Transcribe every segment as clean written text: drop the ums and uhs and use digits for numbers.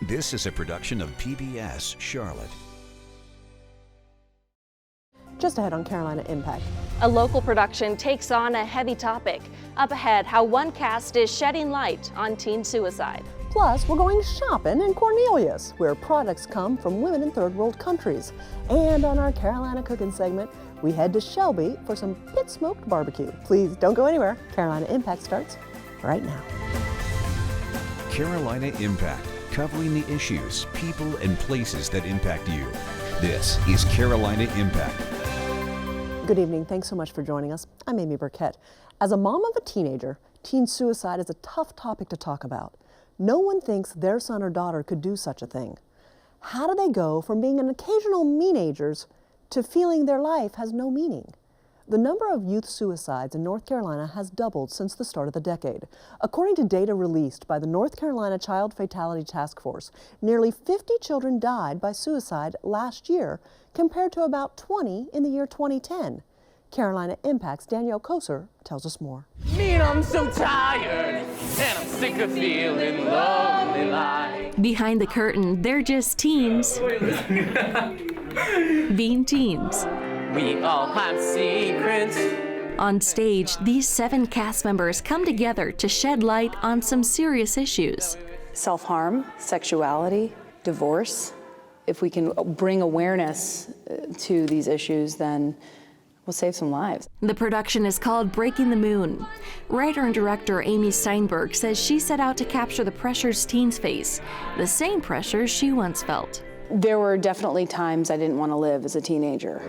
This is a production of PBS Charlotte. Just ahead on Carolina Impact. A local production takes on a heavy topic. Up ahead, how one cast is shedding light on teen suicide. Plus, we're going shopping in Cornelius, where products come from women in third world countries. And on our Carolina cooking segment, we head to Shelby for some pit-smoked barbecue. Please don't go anywhere. Carolina Impact starts right now. Carolina Impact, covering the issues, people, and places that impact you. This is Carolina Impact. Good evening. Thanks so much for joining us. I'm Amy Burkett. As a mom of a teenager, teen suicide is a tough topic to talk about. No one thinks their son or daughter could do such a thing. How do they go from being an occasional meenagers to feeling their life has no meaning? The number of youth suicides in North Carolina has doubled since the start of the decade. According to data released by the North Carolina Child Fatality Task Force, nearly 50 children died by suicide last year, compared to about 20 in the year 2010. Carolina Impact's Danielle Koser tells us more. I'm so tired, and I'm sick of feeling lonely like. Behind the curtain, they're just teens being teens. We all have secrets. On stage, these 7 cast members come together to shed light on some serious issues. Self-harm, sexuality, divorce. If we can bring awareness to these issues, then we'll save some lives. The production is called Breaking the Moon. Writer and director Amy Steinberg says she set out to capture the pressures teens face, the same pressures she once felt. There were definitely times I didn't want to live as a teenager.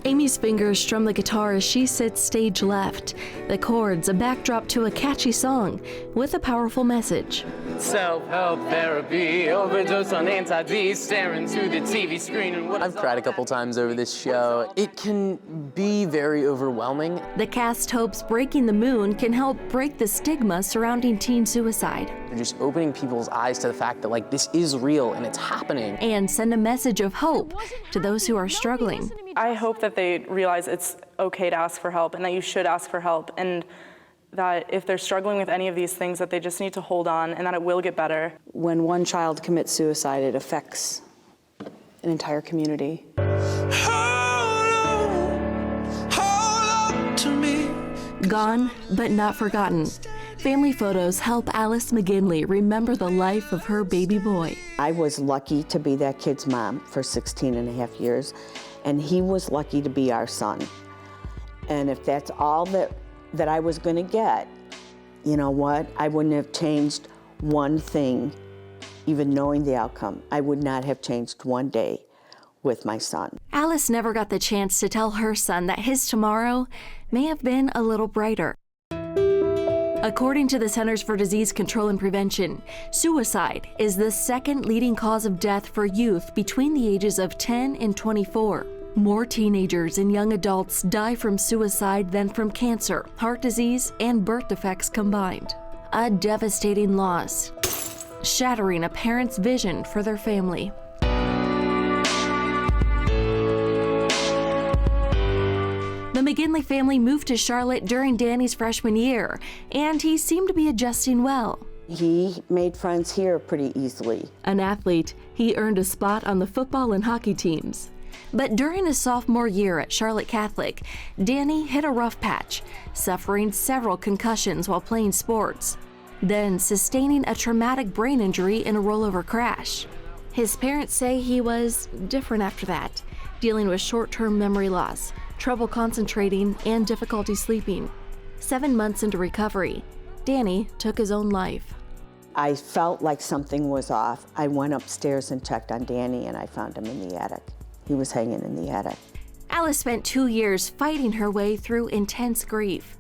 Amy's fingers strum the guitar as she sits stage left. The chords, a backdrop to a catchy song with a powerful message. Self-help therapy, overdose on anti-D, staring to the TV screen. And I've cried a couple times over this show. It can be very overwhelming. The cast hopes Breaking the Moon can help break the stigma surrounding teen suicide. Just opening people's eyes to the fact that this is real and it's happening. And send a message of hope to those who are struggling. I hope that they realize it's okay to ask for help and that you should ask for help, and that if they're struggling with any of these things, that they just need to hold on and that it will get better. When one child commits suicide, it affects an entire community. Gone, but not forgotten. Family photos help Alice McGinley remember the life of her baby boy. I was lucky to be that kid's mom for 16 and a half years, and he was lucky to be our son. And if that's all that I was gonna get, you know what? I wouldn't have changed one thing, even knowing the outcome. I would not have changed one day with my son. Alice never got the chance to tell her son that his tomorrow may have been a little brighter. According to the Centers for Disease Control and Prevention, suicide is the second leading cause of death for youth between the ages of 10 and 24. More teenagers and young adults die from suicide than from cancer, heart disease, and birth defects combined. A devastating loss, shattering a parent's vision for their family. The McGinley family moved to Charlotte during Danny's freshman year, and he seemed to be adjusting well. He made friends here pretty easily. An athlete, he earned a spot on the football and hockey teams. But during his sophomore year at Charlotte Catholic, Danny hit a rough patch, suffering several concussions while playing sports, then sustaining a traumatic brain injury in a rollover crash. His parents say he was different after that, dealing with short-term memory loss, trouble concentrating, and difficulty sleeping. 7 months into recovery, Danny took his own life. I felt like something was off. I went upstairs and checked on Danny, and I found him in the attic. He was hanging in the attic. Alice spent 2 years fighting her way through intense grief.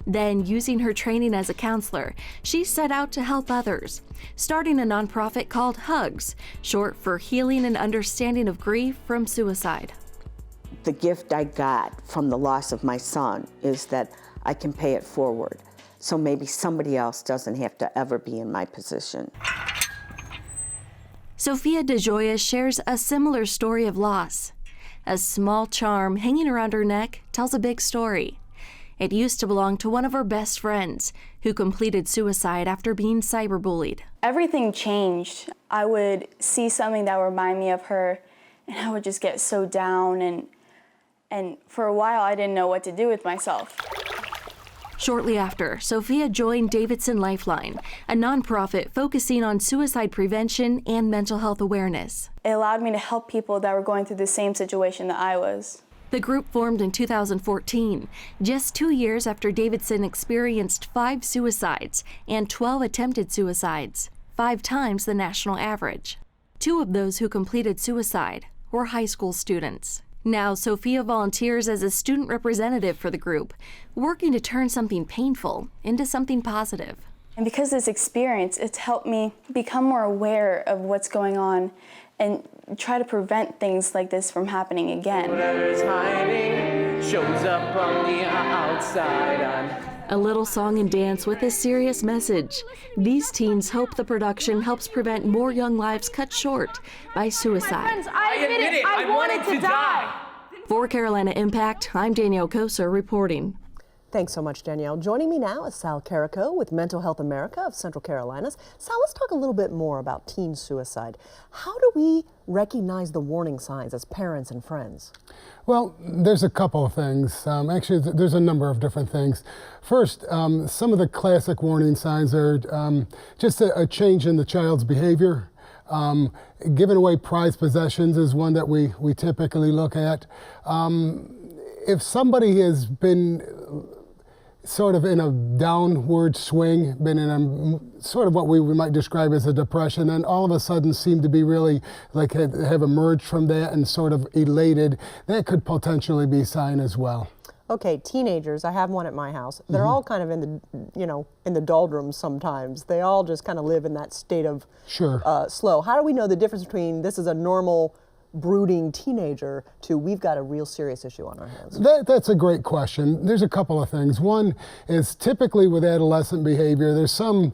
Then, using her training as a counselor, she set out to help others, starting a nonprofit called HUGS, short for Healing and Understanding of Grief from Suicide. The gift I got from the loss of my son is that I can pay it forward, so maybe somebody else doesn't have to ever be in my position. Sophia DeJoya shares a similar story of loss. A small charm hanging around her neck tells a big story. It used to belong to one of her best friends, who completed suicide after being cyberbullied. Everything changed. I would see something that would remind me of her, and I would just get so down, and for a while I didn't know what to do with myself. Shortly after, Sophia joined Davidson Lifeline, a nonprofit focusing on suicide prevention and mental health awareness. It allowed me to help people that were going through the same situation that I was. The group formed in 2014, just 2 years after Davidson experienced 5 suicides and 12 attempted suicides, 5 times the national average. 2 of those who completed suicide were high school students. Now, Sophia volunteers as a student representative for the group, working to turn something painful into something positive. And because of this experience, it's helped me become more aware of what's going on and try to prevent things like this from happening again. Whatever's hiding shows up on the outside. A little song and dance with a serious message. These teens hope the production helps prevent more young lives cut short by suicide. I admit it, I wanted to die. For Carolina Impact, I'm Danielle Koser reporting. Thanks so much, Danielle. Joining me now is Sal Carrico with Mental Health America of Central Carolinas. Sal, let's talk a little bit more about teen suicide. How do we recognize the warning signs as parents and friends? Well, there's a couple of things. Actually, there's a number of different things. First, some of the classic warning signs are just a change in the child's behavior. Giving away prized possessions is one that we typically look at. If somebody has been sort of in a downward swing, been in a sort of what we might describe as a depression, and all of a sudden seem to be really like have emerged from that and sort of elated, that could potentially be a sign as well. Okay, teenagers, I have one at my house. They're all kind of in the, in the doldrums sometimes. They all just kind of live in that state of slow. How do we know the difference between this is a normal brooding teenager to we've got a real serious issue on our hands? That's a great question. There's a couple of things. One is typically with adolescent behavior, there's some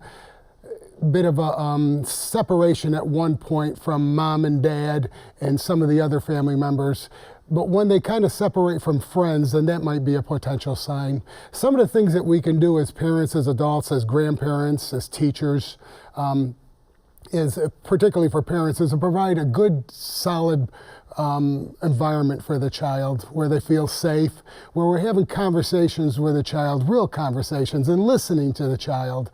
bit of a separation at one point from mom and dad and some of the other family members. But when they kind of separate from friends, then that might be a potential sign. Some of the things that we can do as parents, as adults, as grandparents, as teachers, is particularly for parents, is to provide a good, solid environment for the child where they feel safe, where we're having conversations with the child, real conversations, and listening to the child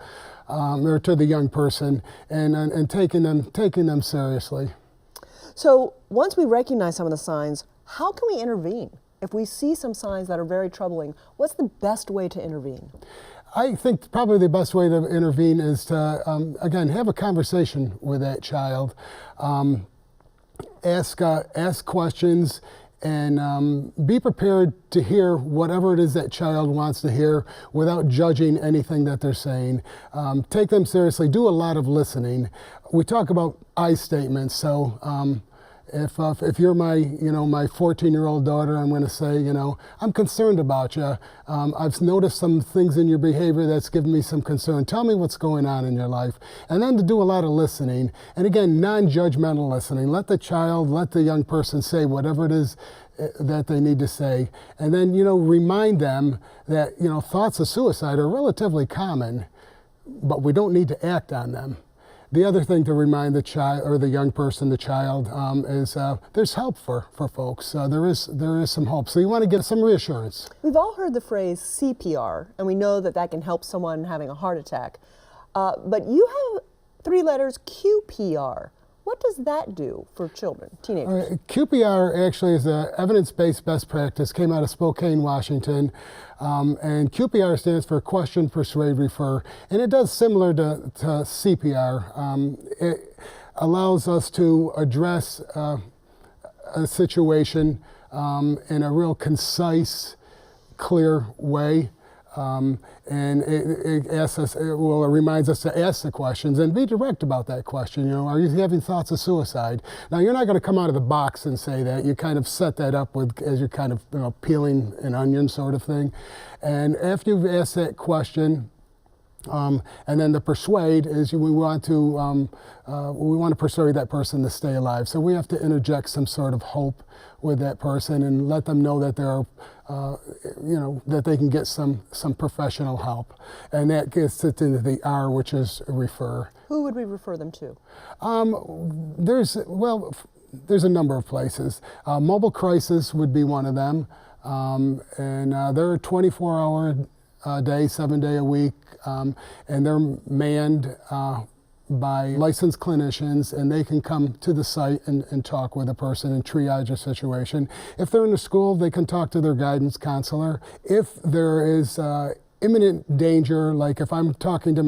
or to the young person, and taking them seriously. So once we recognize some of the signs, how can we intervene? If we see some signs that are very troubling, what's the best way to intervene? I think probably the best way to intervene is to, again, have a conversation with that child. Ask questions and be prepared to hear whatever it is that child wants to hear without judging anything that they're saying. Take them seriously. Do a lot of listening. We talk about I statements, so if you're my 14-year-old daughter, I'm going to say, I'm concerned about you. I've noticed some things in your behavior that's given me some concern. Tell me what's going on in your life. And then to do a lot of listening. And again, non-judgmental listening. Let the young person say whatever it is that they need to say. And then, remind them that, thoughts of suicide are relatively common, but we don't need to act on them. The other thing to remind the child or the young person, the child, is there's help for folks. There is some hope. So you want to get some reassurance. We've all heard the phrase CPR, and we know that can help someone having a heart attack. But you have 3 letters, QPR. What does that do for children, teenagers? QPR actually is an evidence-based best practice, came out of Spokane, Washington. And QPR stands for Question, Persuade, Refer. And it does similar to CPR. It allows us to address a situation in a real concise, clear way. And it reminds us to ask the questions and be direct about that question. Are you having thoughts of suicide? Now, you're not going to come out of the box and say that. You kind of set that up as you're kind of peeling an onion sort of thing. And after you've asked that question, and then the persuade is we want to persuade that person to stay alive. So we have to interject some sort of hope with that person and let them know that there are that they can get some professional help. And that gets it into the R, which is refer. Who would we refer them to? There's a number of places. Mobile Crisis would be one of them. And they're 24-hour day, 7-day a week, and they're manned by licensed clinicians, and they can come to the site and talk with a person and triage a situation. If they're in a school, they can talk to their guidance counselor. If there is imminent danger, like if I'm talking to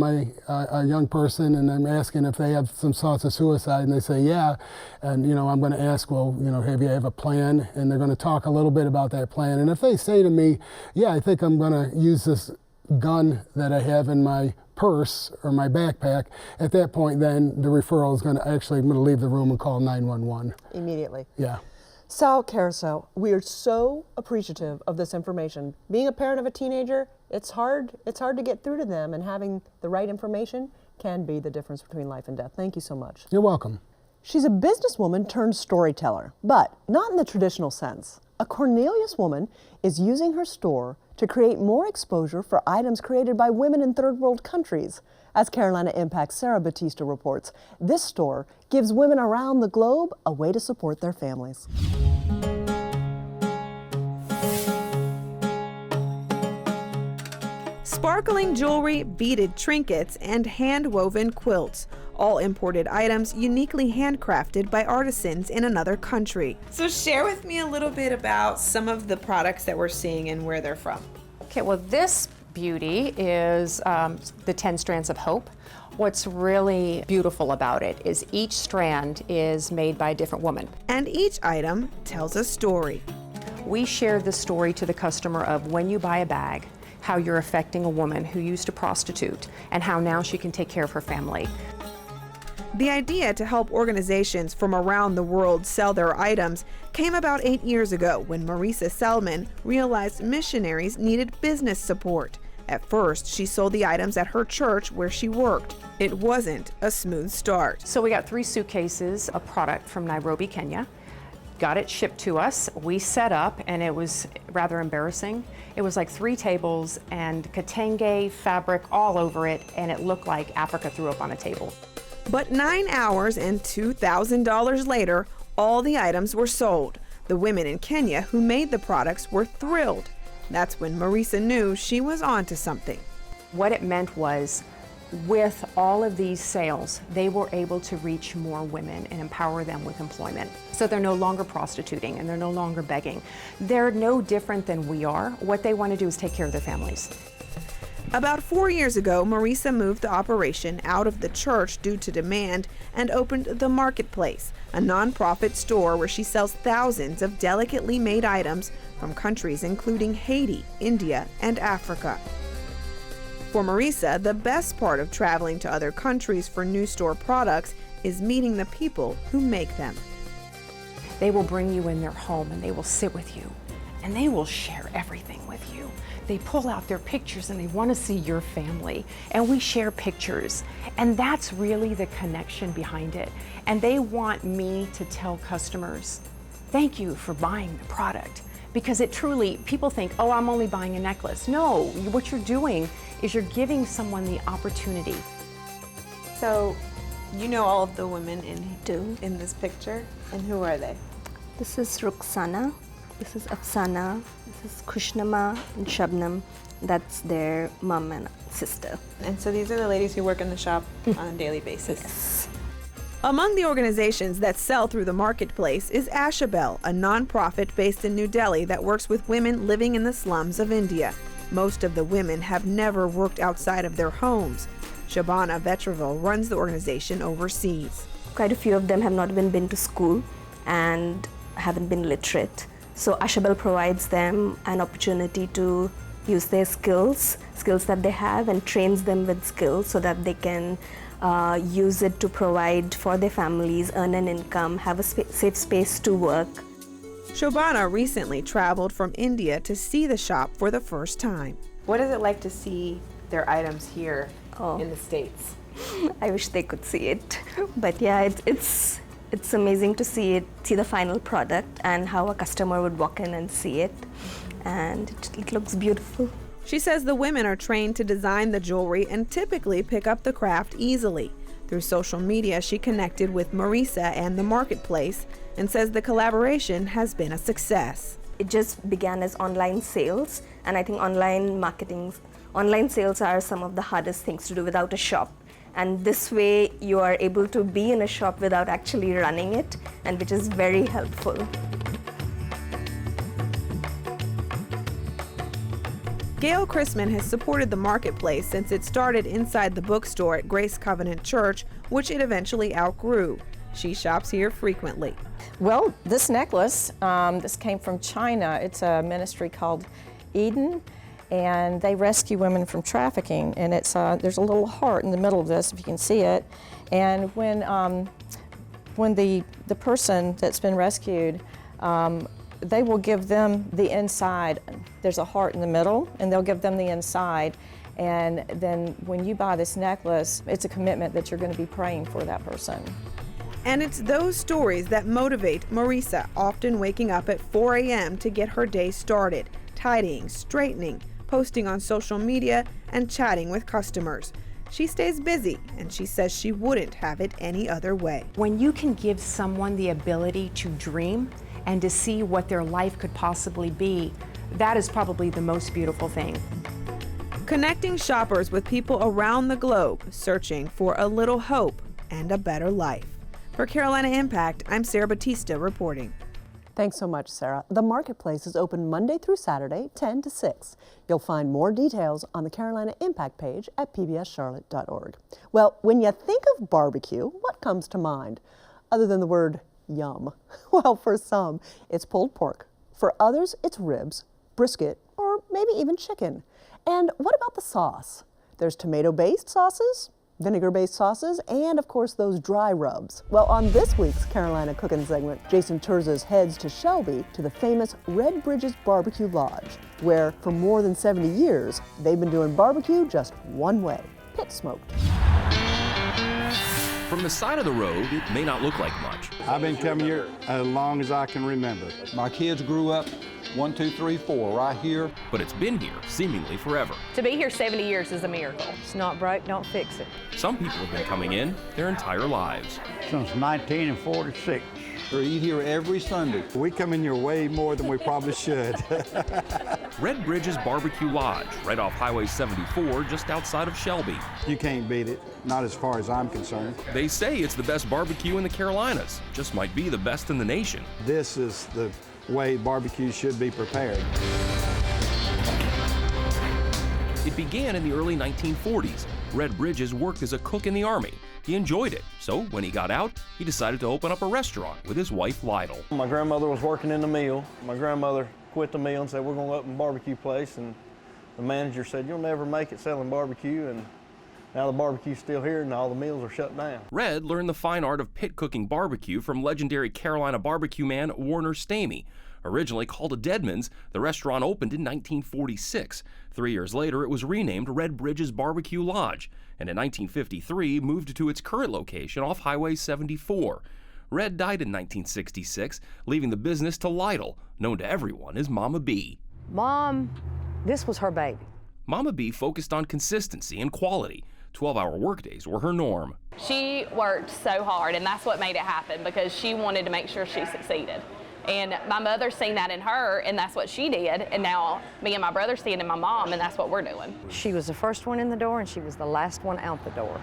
a young person and I'm asking if they have some thoughts of suicide, and they say yeah, and I'm going to ask, well, have you have a plan? And they're going to talk a little bit about that plan. And if they say to me, yeah, I think I'm going to use this gun that I have in my purse or my backpack, at that point then the referral is going to I'm going to leave the room and call 911. Immediately. Yeah. Sal Caruso, we are so appreciative of this information. Being a parent of a teenager, it's hard to get through to them, and having the right information can be the difference between life and death. Thank you so much. You're welcome. She's a businesswoman turned storyteller, but not in the traditional sense. A Cornelius woman is using her store to create more exposure for items created by women in third world countries. As Carolina Impact's Sarah Batista reports, this store gives women around the globe a way to support their families. Sparkling jewelry, beaded trinkets, and hand-woven quilts. All imported items uniquely handcrafted by artisans in another country. So share with me a little bit about some of the products that we're seeing and where they're from. Okay, well this beauty is the 10 Strands of Hope. What's really beautiful about it is each strand is made by a different woman. And each item tells a story. We share the story to the customer of when you buy a bag, how you're affecting a woman who used to prostitute, and how now she can take care of her family. The idea to help organizations from around the world sell their items came about 8 years ago when Marisa Selman realized missionaries needed business support. At first, she sold the items at her church where she worked. It wasn't a smooth start. So we got 3 suitcases of product from Nairobi, Kenya. Got it shipped to us. We set up, and it was rather embarrassing. It was like 3 tables and Katenge fabric all over it, and it looked like Africa threw up on a table. But 9 hours and $2,000 later, all the items were sold. The women in Kenya who made the products were thrilled. That's when Marisa knew she was onto something. What it meant was, with all of these sales, they were able to reach more women and empower them with employment. So they're no longer prostituting and they're no longer begging. They're no different than we are. What they want to do is take care of their families. About 4 years ago, Marisa moved the operation out of the church due to demand and opened The Marketplace, a nonprofit store where she sells thousands of delicately made items from countries including Haiti, India, and Africa. For Marisa, the best part of traveling to other countries for new store products is meeting the people who make them. They will bring you in their home and they will sit with you and they will share everything with you. They pull out their pictures and they want to see your family, and we share pictures, and that's really the connection behind it. And they want me to tell customers, thank you for buying the product, because it truly, people think, oh, I'm only buying a necklace. No, what you're doing is you're giving someone the opportunity. So you know all of the women in this picture, and who are they? This is Ruxana, this is Afsana, this is Kushnama and Shabnam. That's their mom and sister. And so these are the ladies who work in the shop on a daily basis. Yes. Among the organizations that sell through the marketplace is Ashabel, a nonprofit based in New Delhi that works with women living in the slums of India. Most of the women have never worked outside of their homes. Shabana Vetravel runs the organization overseas. Quite a few of them have not even been to school and haven't been literate. So Ashabel provides them an opportunity to use their skills that they have, and trains them with skills so that they can use it to provide for their families, earn an income, have a safe space to work. Shobana recently traveled from India to see the shop for the first time. What is it like to see their items here in the States? I wish they could see it. But yeah, it's amazing to see the final product and how a customer would walk in and see it. and it looks beautiful. She says the women are trained to design the jewelry and typically pick up the craft easily. Through social media, she connected with Marisa and the marketplace and says the collaboration has been a success. It just began as online sales, and I think online sales are some of the hardest things to do without a shop. And this way you are able to be in a shop without actually running it, and which is very helpful. Gail Chrisman has supported the marketplace since it started inside the bookstore at Grace Covenant Church, which it eventually outgrew. She shops here frequently. Well, this necklace, this came from China. It's a ministry called Eden, and they rescue women from trafficking. And it's there's a little heart in the middle of this, if you can see it. And when the person that's been rescued, they will give them the inside. There's a heart in the middle, and they'll give them the inside. And then when you buy this necklace, it's a commitment that you're going to be praying for that person. And it's those stories that motivate Marisa, often waking up at 4 a.m. to get her day started, tidying, straightening, posting on social media, and chatting with customers. She stays busy, and she says she wouldn't have it any other way. When you can give someone the ability to dream and to see what their life could possibly be, that is probably the most beautiful thing. Connecting shoppers with people around the globe, searching for a little hope and a better life. For Carolina Impact, I'm Sarah Batista reporting. Thanks so much, Sarah. The marketplace is open Monday through Saturday, 10 to 6. You'll find more details on the Carolina Impact page at pbscharlotte.org. Well, when you think of barbecue, what comes to mind? Other than the word yum. Well, for some, it's pulled pork. For others, it's ribs, brisket, or maybe even chicken. And what about the sauce? There's tomato-based sauces, vinegar-based sauces, and of course those dry rubs. Well, on this week's Carolina Cooking segment, Jason Terzas heads to Shelby to the famous Red Bridges Barbecue Lodge, where for more than 70 years, they've been doing barbecue just one way, pit smoked. From the side of the road, it may not look like much. I've been coming here as long as I can remember. My kids grew up 1, 2, 3, 4 right here. But it's been here seemingly forever. To be here 70 years is a miracle. It's not broke, don't fix it. Some people have been coming in their entire lives. Since 1946. We eat here every Sunday. We come in here way more than we probably should. Red Bridges Barbecue Lodge, right off Highway 74, just outside of Shelby. You can't beat it, not as far as I'm concerned. They say it's the best barbecue in the Carolinas. Just might be the best in the nation. This is the way barbecue should be prepared. It began in the early 1940s. Red Bridges worked as a cook in the Army. He enjoyed it, so when he got out, he decided to open up a restaurant with his wife, Lytle. My grandmother was working in the mill. My grandmother quit the mill and said, we're going to open a barbecue place, and the manager said, you'll never make it selling barbecue, and now the barbecue's still here and all the mills are shut down. Red learned the fine art of pit cooking barbecue from legendary Carolina barbecue man Warner Stamey. Originally called a Deadman's, the restaurant opened in 1946. 3 years later, it was renamed Red Bridges Barbecue Lodge, and in 1953 moved to its current location off Highway 74. Red died in 1966, leaving the business to Lytle, known to everyone as Mama B. Mom, this was her baby. Mama B focused on consistency and quality. 12-hour workdays were her norm. She worked so hard, and that's what made it happen, because she wanted to make sure she succeeded. And my mother seen that in her, and that's what she did. And now me and my brother see it in my mom, and that's what we're doing. She was the first one in the door, and she was the last one out the door.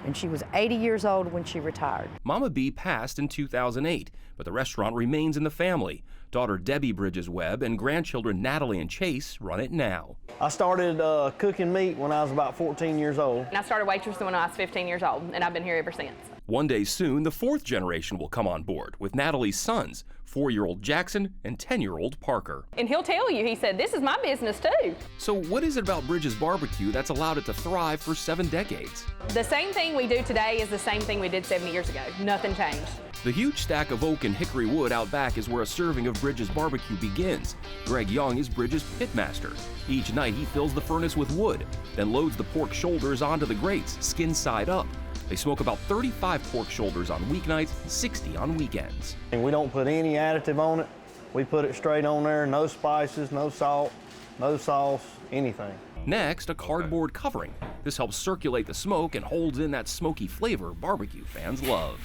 And she was 80 years old when she retired. Mama B passed in 2008, but the restaurant remains in the family. Daughter Debbie Bridges Webb and grandchildren Natalie and Chase run it now. I started cooking meat when I was about 14 years old. And I started waitressing when I was 15 years old, and I've been here ever since. One day soon, the fourth generation will come on board with Natalie's sons, 4-year-old Jackson and 10-year-old Parker. And he'll tell you, he said, this is my business too. So what is it about Bridges Barbecue that's allowed it to thrive for 7 decades? The same thing we do today is the same thing we did 70 years ago. Nothing changed. The huge stack of oak and hickory wood out back is where a serving of Bridges Barbecue begins. Greg Young is Bridges' pitmaster. Each night he fills the furnace with wood, then loads the pork shoulders onto the grates, skin side up. They smoke about 35 pork shoulders on weeknights, 60 on weekends. And we don't put any additive on it. We put it straight on there, no spices, no salt, no sauce, anything. Next, a cardboard covering. This helps circulate the smoke and holds in that smoky flavor barbecue fans love.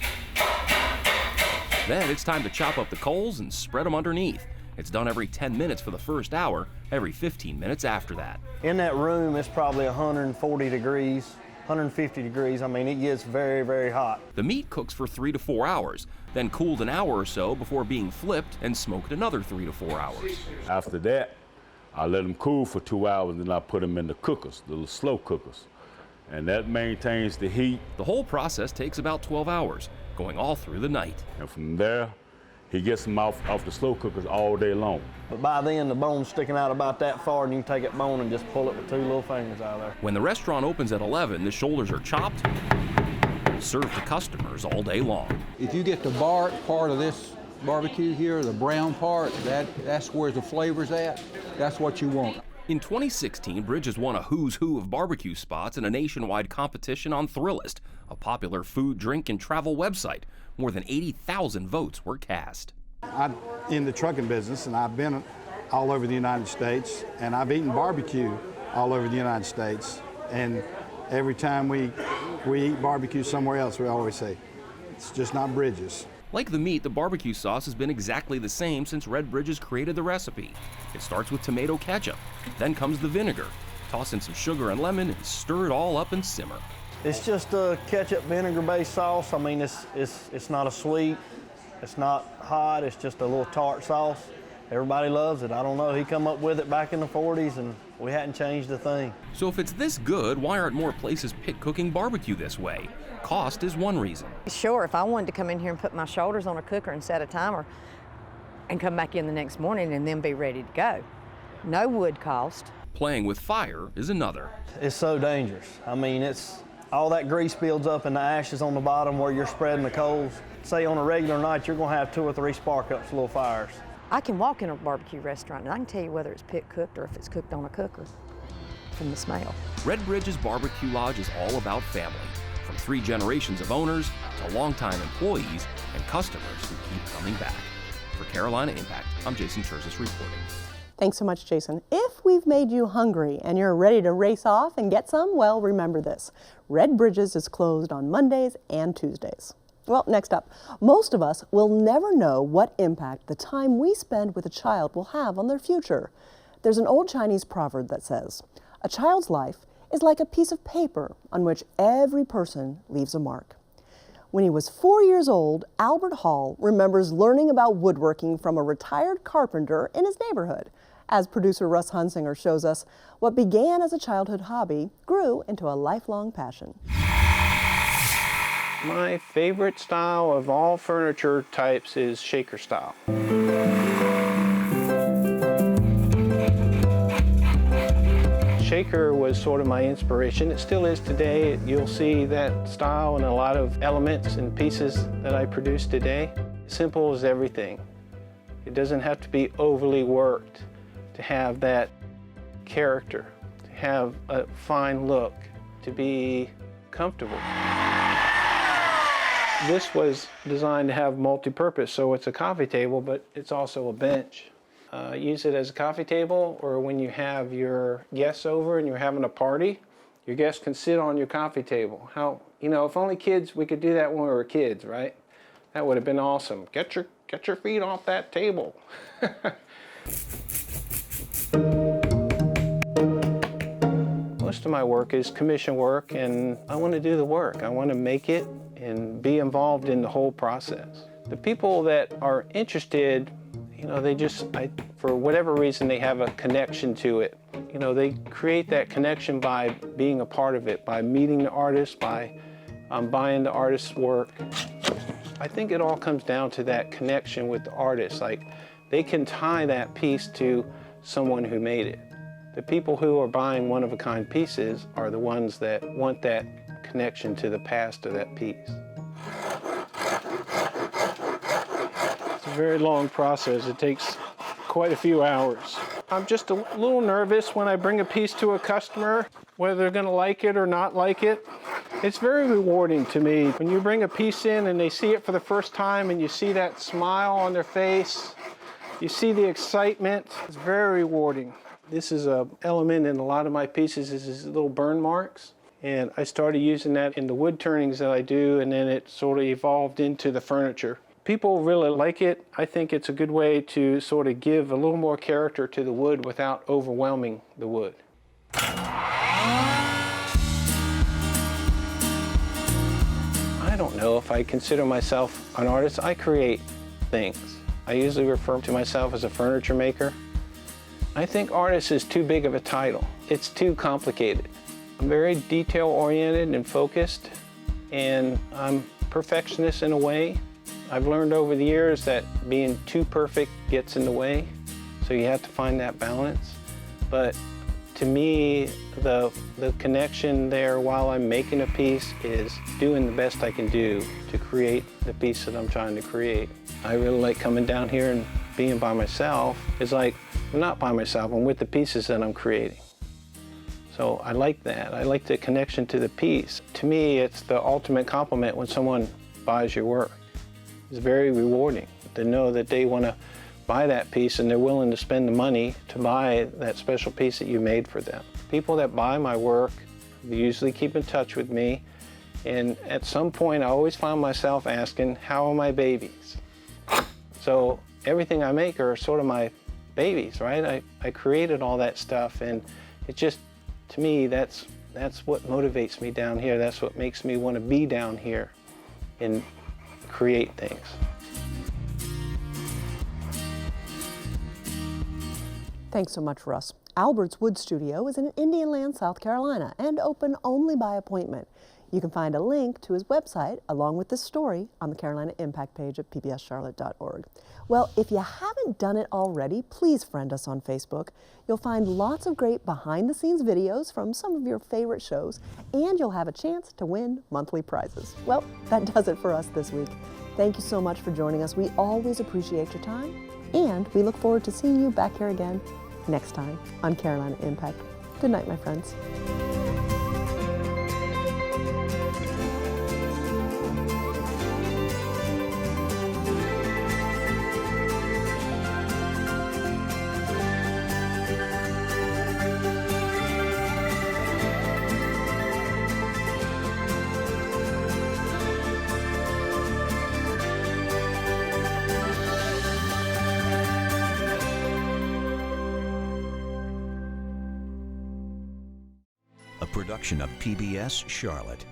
Then it's time to chop up the coals and spread them underneath. It's done every 10 minutes for the first hour, every 15 minutes after that. In that room, it's probably 140 degrees, 150 degrees. I mean, it gets very, very hot. The meat cooks for 3 to 4 hours, then cooled an hour or so before being flipped and smoked another 3 to 4 hours. After that, I let them cool for 2 hours, and then I put them in the cookers, the little slow cookers. And that maintains the heat. The whole process takes about 12 hours, going all through the night. And from there, he gets them off the slow cookers all day long. But by then, the bone's sticking out about that far, and you can take that bone and just pull it with 2 little fingers out of there. When the restaurant opens at 11, the shoulders are chopped, served to customers all day long. If you get the bark part of this barbecue here, the brown part, that's where the flavor's at. That's what you want. In 2016, Bridges won a who's who of barbecue spots in a nationwide competition on Thrillist, a popular food, drink, and travel website. More than 80,000 votes were cast. I'm in the trucking business, and I've been all over the United States, and I've eaten barbecue all over the United States. And every time we eat barbecue somewhere else, we always say, it's just not Bridges. Like the meat, the barbecue sauce has been exactly the same since Red Bridges created the recipe. It starts with tomato ketchup, then comes the vinegar. Toss in some sugar and lemon and stir it all up and simmer. It's just a ketchup vinegar-based sauce. I mean, it's not a sweet, it's not hot, it's just a little tart sauce. Everybody loves it. I don't know, he come up with it back in the 40s, and we hadn't changed a thing. So if it's this good, why aren't more places pit cooking barbecue this way? Cost is one reason. Sure, if I wanted to come in here and put my shoulders on a cooker and set a timer and come back in the next morning and then be ready to go. No wood cost. Playing with fire is another. It's so dangerous. I mean, all that grease builds up in the ashes on the bottom where you're spreading the coals. Say on a regular night, you're gonna have 2 or 3 spark-ups, little fires. I can walk in a barbecue restaurant and I can tell you whether it's pit cooked or if it's cooked on a cooker from the smell. Red Bridges Barbecue Lodge is all about family, from 3 generations of owners to longtime employees and customers who keep coming back. For Carolina Impact, I'm Jason Terzis reporting. Thanks so much, Jason. If we've made you hungry and you're ready to race off and get some, well, remember this. Red Bridges is closed on Mondays and Tuesdays. Well, next up, most of us will never know what impact the time we spend with a child will have on their future. There's an old Chinese proverb that says, a child's life is like a piece of paper on which every person leaves a mark. When he was 4 years old, Albert Hall remembers learning about woodworking from a retired carpenter in his neighborhood. As producer Russ Hunsinger shows us, what began as a childhood hobby grew into a lifelong passion. My favorite style of all furniture types is shaker style. Shaker was sort of my inspiration. It still is today. You'll see that style in a lot of elements and pieces that I produce today. Simple as everything. It doesn't have to be overly worked to have that character, to have a fine look, to be comfortable. This was designed to have multi-purpose, so it's a coffee table, but it's also a bench. Use it as a coffee table, or when you have your guests over and you're having a party, your guests can sit on your coffee table. If only we could do that when we were kids, right? That would have been awesome. Get your feet off that table. Most of my work is commission work, and I want to do the work. I want to make it and be involved in the whole process. The people that are interested, for whatever reason, they have a connection to it. They create that connection by being a part of it, by meeting the artist, by buying the artist's work. I think it all comes down to that connection with the artist. Like, they can tie that piece to someone who made it. The people who are buying one-of-a-kind pieces are the ones that want that connection to the past of that piece. It's a very long process. It takes quite a few hours. I'm just a little nervous when I bring a piece to a customer, whether they're going to like it or not like it. It's very rewarding to me. When you bring a piece in and they see it for the first time and you see that smile on their face, You see the excitement. It's very rewarding. This is an element in a lot of my pieces, is these little burn marks. And I started using that in the wood turnings that I do, and then it sort of evolved into the furniture. People really like it. I think it's a good way to sort of give a little more character to the wood without overwhelming the wood. I don't know if I consider myself an artist. I create things. I usually refer to myself as a furniture maker. I think artist is too big of a title. It's too complicated. I'm very detail-oriented and focused, and I'm perfectionist in a way. I've learned over the years that being too perfect gets in the way, so you have to find that balance. But to me, the connection there while I'm making a piece is doing the best I can do to create the piece that I'm trying to create. I really like coming down here and being by myself. It's like I'm not by myself, I'm with the pieces that I'm creating. So I like that. I like the connection to the piece. To me, it's the ultimate compliment when someone buys your work. It's very rewarding to know that they want to buy that piece and they're willing to spend the money to buy that special piece that you made for them. People that buy my work usually keep in touch with me, and at some point I always find myself asking, how are my babies? So everything I make are sort of my babies, right? I created all that stuff, and it just, to me, that's what motivates me down here. That's what makes me want to be down here and create things. Thanks so much, Russ. Albert's Wood Studio is in Indian Land, South Carolina, and open only by appointment. You can find a link to his website, along with this story, on the Carolina Impact page at pbscharlotte.org. Well, if you haven't done it already, please friend us on Facebook. You'll find lots of great behind-the-scenes videos from some of your favorite shows, and you'll have a chance to win monthly prizes. Well, that does it for us this week. Thank you so much for joining us. We always appreciate your time, and we look forward to seeing you back here again next time on Carolina Impact. Good night, my friends. Production of PBS Charlotte.